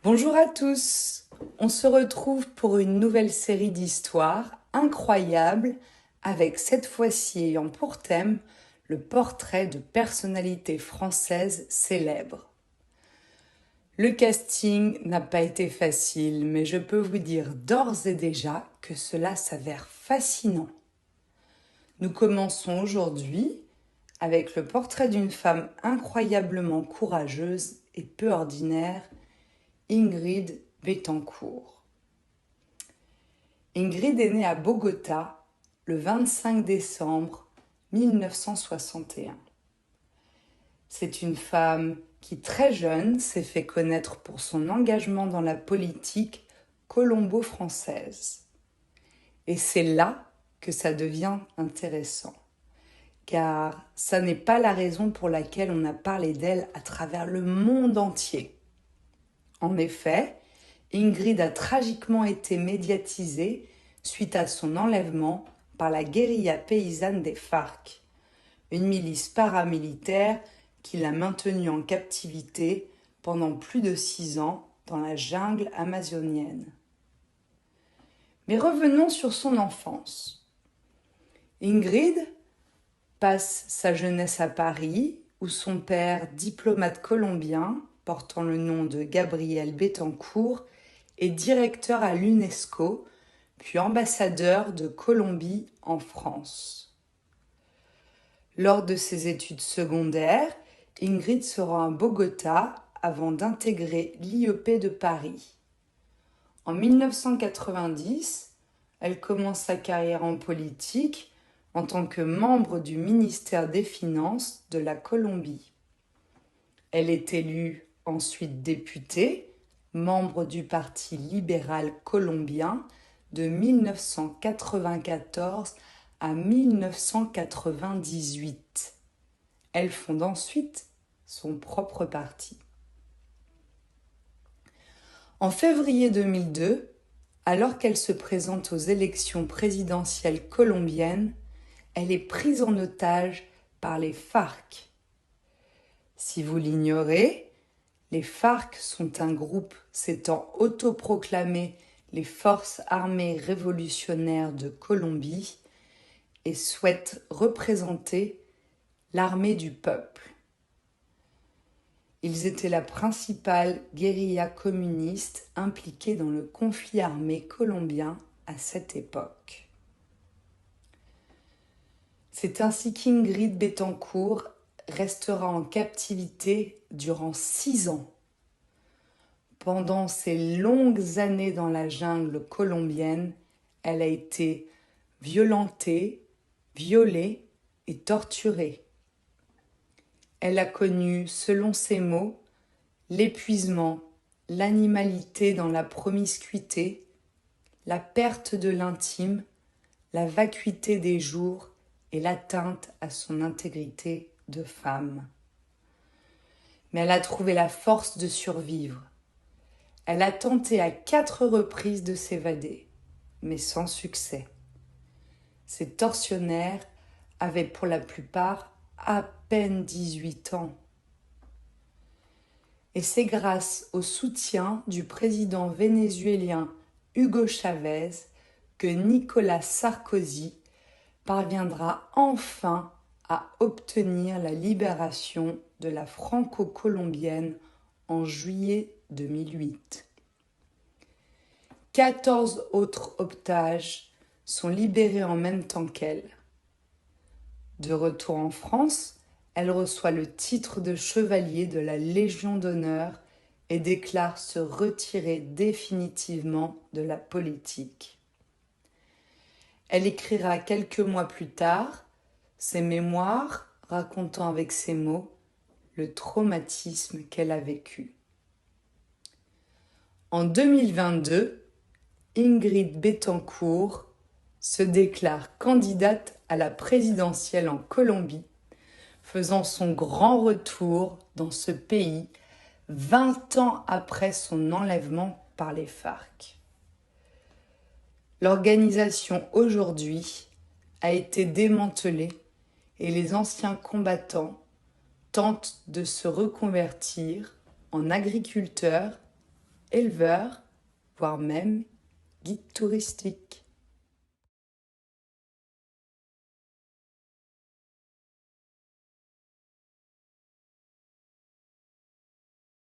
Bonjour à tous, on se retrouve pour une nouvelle série d'histoires incroyables avec cette fois-ci ayant pour thème le portrait de personnalités françaises célèbres. Le casting n'a pas été facile, mais je peux vous dire d'ores et déjà que cela s'avère fascinant. Nous commençons aujourd'hui avec le portrait d'une femme incroyablement courageuse et peu ordinaire, Ingrid Betancourt. Ingrid est née à Bogota le 25 décembre 1961. C'est une femme qui, très jeune, s'est fait connaître pour son engagement dans la politique colombo-française. Et c'est là que ça devient intéressant, car ça n'est pas la raison pour laquelle on a parlé d'elle à travers le monde entier. En effet, Ingrid a tragiquement été médiatisée suite à son enlèvement par la guérilla paysanne des FARC, une milice paramilitaire qui l'a maintenue en captivité pendant plus de 6 ans dans la jungle amazonienne. Mais revenons sur son enfance. Ingrid passe sa jeunesse à Paris, où son père, diplomate colombien, portant le nom de Gabriel Betancourt, est directeur à l'UNESCO, puis ambassadeur de Colombie en France. Lors de ses études secondaires, Ingrid se rend à Bogota avant d'intégrer l'IEP de Paris. En 1990, elle commence sa carrière en politique en tant que membre du ministère des Finances de la Colombie. Elle est élue ensuite députée, membre du Parti libéral colombien de 1994 à 1998. Elle fonde ensuite son propre parti. En février 2002, alors qu'elle se présente aux élections présidentielles colombiennes, elle est prise en otage par les FARC. Si vous l'ignorez, les FARC sont un groupe s'étant autoproclamé les Forces armées révolutionnaires de Colombie et souhaitent représenter l'armée du peuple. Ils étaient la principale guérilla communiste impliquée dans le conflit armé colombien à cette époque. C'est ainsi qu'Ingrid Betancourt restera en captivité durant 6 ans. Pendant ces longues années dans la jungle colombienne, elle a été violentée, violée et torturée. Elle a connu, selon ses mots, l'épuisement, l'animalité dans la promiscuité, la perte de l'intime, la vacuité des jours et l'atteinte à son intégrité de femme. Mais elle a trouvé la force de survivre. Elle a tenté à 4 reprises de s'évader, mais sans succès. Ces tortionnaires avaient pour la plupart à peine 18 ans. Et c'est grâce au soutien du président vénézuélien Hugo Chavez que Nicolas Sarkozy parviendra enfin à obtenir la libération de la franco-colombienne en juillet 2008. 14 autres otages sont libérés en même temps qu'elle. De retour en France, elle reçoit le titre de chevalier de la Légion d'honneur et déclare se retirer définitivement de la politique. Elle écrira quelques mois plus tard ses mémoires racontant avec ses mots le traumatisme qu'elle a vécu. En 2022, Ingrid Betancourt se déclare candidate à la présidentielle en Colombie, faisant son grand retour dans ce pays 20 ans après son enlèvement par les FARC. L'organisation aujourd'hui a été démantelée et les anciens combattants tentent de se reconvertir en agriculteurs, éleveur, voire même guide touristique.